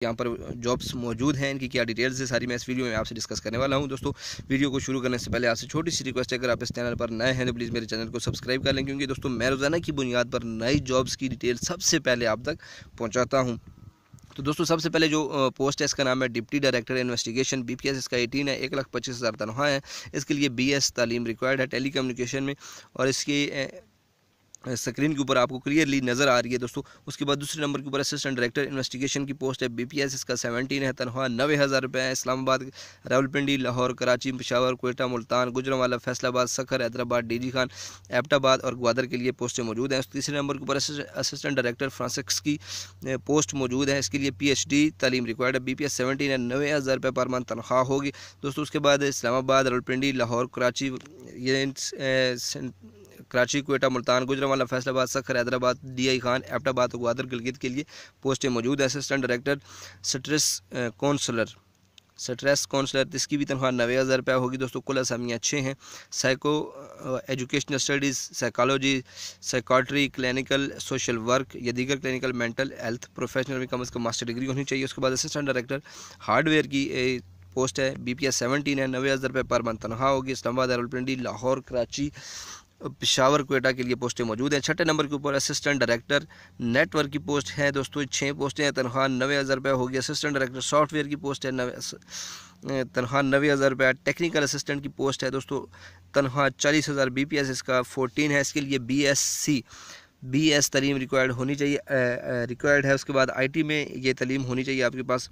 यहाँ पर जॉब्स मौजूद हैं, इनकी क्या डिटेल्स है सारी मैं इस वीडियो में आपसे डिस्कस करने वाला हूँ। दोस्तों वीडियो को शुरू करने से पहले आपसे छोटी सी रिक्वेस्ट है, अगर आप इस चैनल पर नए हैं तो प्लीज़ मेरे चैनल को सब्सक्राइब कर लें, क्योंकि दोस्तों मैं रोज़ाना की बुनियाद पर नई जॉब्स की डिटेल सबसे पहले आप तक पहुँचाता हूँ। तो दोस्तों सबसे पहले जो पोस्ट है इसका नाम है डिप्टी डायरेक्टर इन्वेस्टिगेशन, BPS इसका 18 है, 1,25,000 तनख्वाह है। इसके लिए BS तालीम रिक्वायर्ड है टेली कम्युनिकेशन में, और इसकी स्क्रीन के ऊपर आपको क्लियरली नज़र आ रही है दोस्तों। उसके बाद दूसरे नंबर के ऊपर असिस्टेंट डायरेक्टर इन्वेस्टिगेशन की पोस्ट है, BPS इसका 17 है, तनख्वाह 90,000 रुपये है। इस्लामाबाद, रावलपिंडी, लाहौर, कराची, पेशावर, कोयटा, मुल्तान, गुजरांवाला, फैसलाबाद, सखर, हैदराबाद, DG खान, एबटाबाद और ग्वादर के लिए पोस्टें मौजूद हैं। तीसरे नंबर के ऊपर असिस्टेंट डायरेक्टर फ्रांसिक्स की पोस्ट मौजूद है। इसके लिए PhD तालीम रिक्वायर्ड है, BPS 17 है, 90,000 रुपये पर मंथ तनख्वाह होगी दोस्तों। उसके बाद इस्लामाबाद, रावलपिंडी, लाहौर, कराची, कराची, कोयटा, मुल्तान, गुजरांवाला, फैसलाबाद, सखर, हैदराबाद, DI खान, एबटाबाद और ग्वादर गिलगित के लिए पोस्टें मौजूद है। असिस्टेंट डायरेक्टर स्ट्रेस काउंसलर इसकी भी तनख्वाह 90,000 रुपये होगी दोस्तों। कुल असामियाँ अच्छे हैं। Psycho educational studies, psychology, psychiatry, clinical social work या दीगर क्लिनिकल मेंटल हेल्थ प्रोफेशनल में कम से कम मास्टर डिग्री होनी चाहिए। उसके बाद असिस्टेंट डायरेक्टर हार्डवेयर की पोस्ट है, BPS 17 है, 90,000 रुपये पर मंथ तनख्वाह होगी। इस्लामाबाद, रावलपिंडी, लाहौर, कराची, पेशावर, कोयटा के लिए पोस्टें मौजूद हैं। छठे नंबर के ऊपर असिस्टेंट डायरेक्टर नेटवर्क की पोस्ट है दोस्तों, 6 पोस्टें हैं, तनख्वाह 90,000 रुपये होगी। असिस्टेंट डायरेक्टर सॉफ्टवेयर की पोस्ट है, तनख्वाह 90,000 रुपये। टेक्निकल असिस्टेंट की पोस्ट है दोस्तों, तनख्वाह 40,000, BPS इसका 14 है। इसके लिए BS तालीम रिक्वायर्ड होनी चाहिए, रिक्वायर्ड है। उसके बाद IT में ये तालीम होनी चाहिए आपके पास।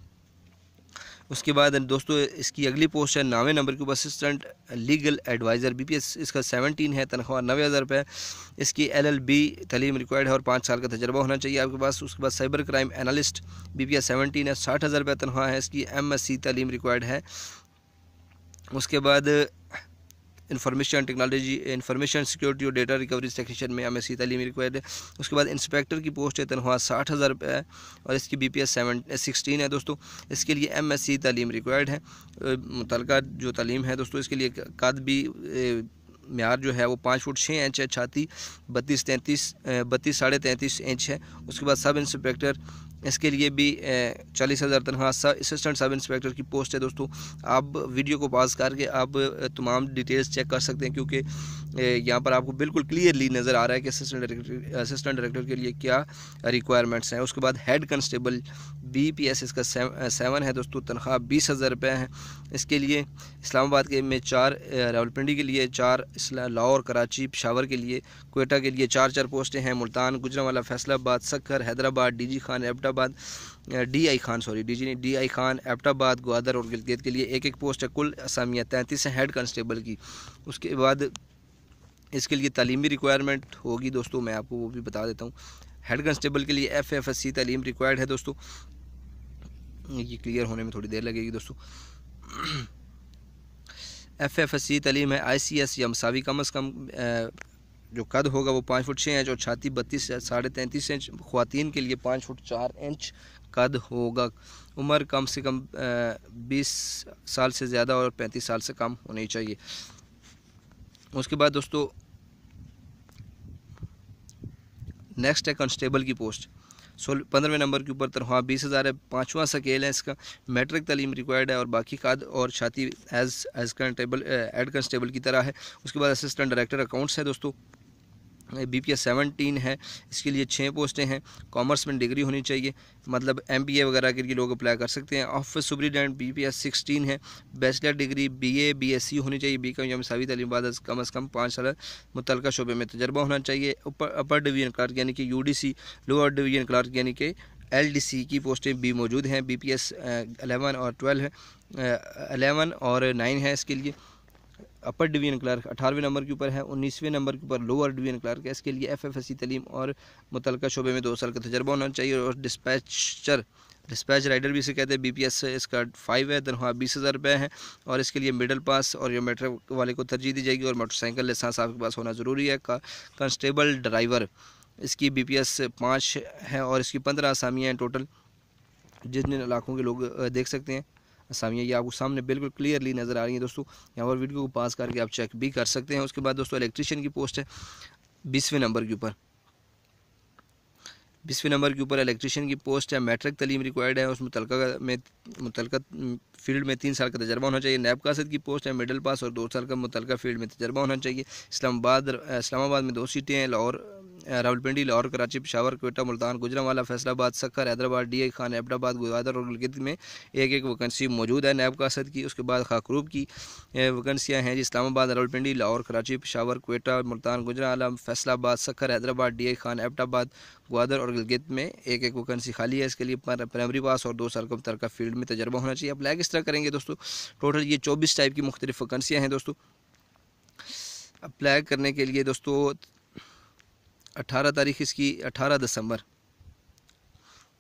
उसके बाद दोस्तों इसकी अगली पोस्ट है 9वें नंबर के ऊपर असिस्टेंट लीगल एडवाइज़र, BPS इसका 17 है, तनख्वाह 90,000 रुपये। इसकी LLB तालीम रिक्वायर्ड है और 5 साल का तजर्बा होना चाहिए आपके पास। उसके बाद साइबर क्राइम एनालिस्ट, BPS 17 है, 60,000 रुपये तनख्वाह है। इसकी MSc तालीम रिक्वायर्ड है। उसके बाद इंफॉर्मेशन टेक्नोलॉजी, इंफॉर्मेशन सिक्योरिटी और डेटा रिकवरी टेक्नीशियन में MSc तालीम रिक्वायर्ड है। उसके बाद इंस्पेक्टर की पोस्ट है, तनख्वाह 60,000 रुपये है और इसकी BPS 16 है दोस्तों। इसके लिए MSc तालीम रिक्वायर्ड है। मुतलका जो तालीम है दोस्तों, इसके लिए कद भी म्यार जो है वो 5 फुट 6 इंच है। छाती 32 साढ़े 33 इंच है। उसके बाद सब इंस्पेक्टर, इसके लिए भी 40,000 तनख्वाह। असिस्टेंट सब इंस्पेक्टर की पोस्ट है दोस्तों। आप वीडियो को पॉज करके आप तमाम डिटेल्स चेक कर सकते हैं, क्योंकि यहाँ पर आपको बिल्कुल क्लियरली नज़र आ रहा है कि असिस्टेंट डायरेक्टर के लिए क्या रिक्वायरमेंट्स हैं। उसके बाद हेड कांस्टेबल, BPS इसका 7 है दोस्तों, तनख्वाह 20,000 रुपये है। इसके लिए इस्लामाबाद के में 4, रावलपिंडी के लिए 4, लाहौर, कराची, पेशावर के लिए, कोयटा के लिए 4 पोस्टें हैं। Multan, Gujranwala, Faisalabad, Sukkur, Hyderabad, DG Khan, Abbottabad, DI Khan, sorry DG नहीं, DI खान, एबटाबाद, ग्वादर और गिलगित के लिए 1 पोस्ट है। कुल असामियाँ 33 हैं हेड कांस्टेबल की। उसके बाद इसके लिए तालीमी रिक्वायरमेंट होगी दोस्तों, मैं आपको वो भी बता देता हूँ। हेड कांस्टेबल के लिए FFSC तालीम रिक्वायर्ड है दोस्तों। ये क्लियर होने में थोड़ी देर लगेगी दोस्तों। FFSC तालीम है, ICS या मसावी, कम अज़ कम जो कद होगा वो 5 फुट 6 इंच और छाती 32 साढ़े 33 इंच। ख़वातीन के लिए 5 फुट 4 इंच कद होगा। उम्र कम से कम 20 साल से ज़्यादा और 35 साल से कम होनी चाहिए। उसके बाद दोस्तों नेक्स्ट है कांस्टेबल की पोस्ट। 15वें नंबर के ऊपर तनख्वाह 20,000 है। 5वां स्केल है इसका। मैट्रिक तालीम रिक्वायर्ड है और बाकी कद और छाती एज कांस्टेबल, हेड कांस्टेबल की तरह है। उसके बाद असिस्टेंट डायरेक्टर अकाउंट्स है दोस्तों, BPS 17 है। इसके लिए 6 पोस्टें हैं। कॉमर्स में डिग्री होनी चाहिए, मतलब MBA वगैरह के लिए लोग अप्लाई कर सकते हैं। ऑफिस सुपरिटेंडेंट BPS 16 है। बैचलर डिग्री BA BSc होनी चाहिए। BCom या मसावी तालीम बाद कम अज़ कम 5 साल मुतलका शोबे में तजर्बा होना चाहिए। अपर डिवीजन क्लर्क यानी कि UDC, लोअर डिवीजन क्लर्क यानी कि LDC की पोस्टें भी मौजूद हैं। BPS 11 और 12 है, 11 और 9 है। इसके लिए अपर डिवीजन क्लर्क 18वें नंबर के ऊपर है। 19वें नंबर के ऊपर लोअर डिवीजन क्लर्क है। इसके लिए FFSC तालीम और मुतलका शोबे में 2 साल का तजर्बा होना चाहिए। और डिस्पैच राइडर भी इसे कहते हैं। BPS इसका 5 है, तनख्वाह 20,000 रुपये है और इसके लिए मिडिल पास और या मैट्रिक वाले को तरजीह दी जाएगी और मोटरसाइकिल लाइसेंस आपके पास होना ज़रूरी है। कांस्टेबल ड्राइवर, इसकी BPS 5 है और इसकी 15 असामियाँ हैं टोटल। जितने इलाकों के लोग देख सकते हैं असामियाँ, ये आपको सामने बिल्कुल क्लियरली नज़र आ रही हैं दोस्तों। यहाँ पर वीडियो को पास करके आप चेक भी कर सकते हैं। उसके बाद दोस्तों इलेक्ट्रीशियन की पोस्ट है 20वें नंबर के ऊपर। 20वें नंबर के ऊपर इलेक्ट्रीशियन की पोस्ट है, मैट्रिक तालीम रिक्वायर्ड है, उस मुतलका फील्ड में 3 साल का तजर्बा होना चाहिए। नैब कासद की पोस्ट है, मिडिल पास और 2 साल का मुतलका फील्ड में तजर्बा होना चाहिए। इस्लामाबाद में 2 सीटें हैं, लाहौर रावलपिंडी, लाहौर, कराची, पेशावर, कोयटा, मुल्तान, गुजरांवाला, फैसलाबाद, सक्खर, हैदराबाद, DI खान, एबटाबाद, ग्वादर और गिलगित में एक वैकेंसी मौजूद है नैब कासद की। उसके बाद खाकरूब की वैकेंसियाँ हैं जी, इस्लामाबाद, रावलपिंडी, लाहौर, कराची, पेशावर, कोयटा, मुल्तान, गुजरांवाला, फैसलाबाद, सक्खर, हैदराबाद, DI खान, एबटाबाद, ग्वादर और गिलगित में एक वैकेंसी खाली है। इसके लिए प्राइमरी पास और 2 साल का मुतलका फील्ड में तजर्बा होना चाहिए। अप्लाई किस तरह करेंगे दोस्तों? टोटल ये 24 टाइप की मुख्तलिफ वैकेंसियाँ हैं दोस्तों। अप्लाई करने के लिए दोस्तों 18 तारीख इसकी 18 दिसंबर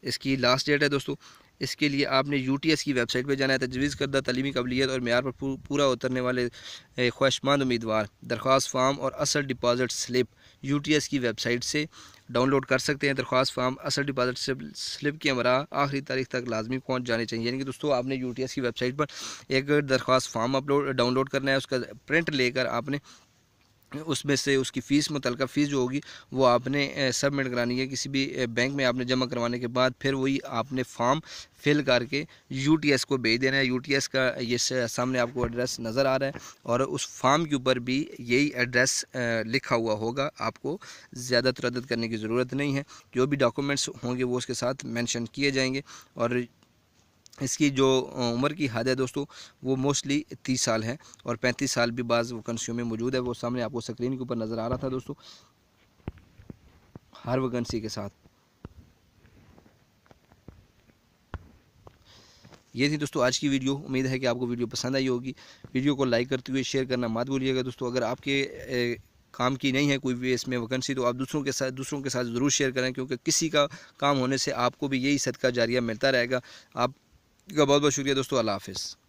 इसकी लास्ट डेट है दोस्तों। इसके लिए आपने UTS की वेबसाइट पे जाना है। तजवीज़ करदा तलीमी काबिलियत और मेयार पर पूरा उतरने वाले ख्वाहिशमंद उम्मीदवार दरख्वास्त फार्म और असल डिपॉजिट स्लिप UTS की वेबसाइट से डाउनलोड कर सकते हैं। दरख्वास्त फार्म, असल डिपॉजिट स्लिप की हमरा आखिरी तारीख तक लाजमी पहुंच जाने चाहिए। यानी कि दोस्तों आपने UTS की वेबसाइट पर एक दरख्वास्त फार्म डाउनलोड करना है, उसका प्रिंट लेकर आपने उसमें से उसकी फ़ीस, मुतलका फ़ीस जो होगी वो आपने सबमिट करानी है किसी भी बैंक में। आपने जमा करवाने के बाद फिर वही आपने फॉर्म फिल करके UTS को भेज देना है। UTS का ये सामने आपको एड्रेस नज़र आ रहा है और उस फॉर्म के ऊपर भी यही एड्रेस लिखा हुआ होगा। आपको ज़्यादा तरद्दुद करने की ज़रूरत नहीं है, जो भी डॉक्यूमेंट्स होंगे वो उसके साथ मेंशन किए जाएंगे। और इसकी जो उम्र की हद है दोस्तों वो मोस्टली 30 साल है और 35 साल भी बाज़ वैकेंसियों में मौजूद है। वो सामने आपको स्क्रीन के ऊपर नज़र आ रहा था दोस्तों हर वैकेंसी के साथ। ये थी दोस्तों आज की वीडियो। उम्मीद है कि आपको वीडियो पसंद आई होगी। वीडियो को लाइक करते हुए शेयर करना मत भूलिएगा दोस्तों। अगर आपके काम की नहीं है कोई भी इसमें वैकेंसी तो आप दूसरों के साथ ज़रूर शेयर करें, क्योंकि किसी का काम होने से आपको भी यही सदका जारिया मिलता रहेगा। आपका बहुत बहुत शुक्रिया दोस्तों। अल्लाह हाफ़िज़।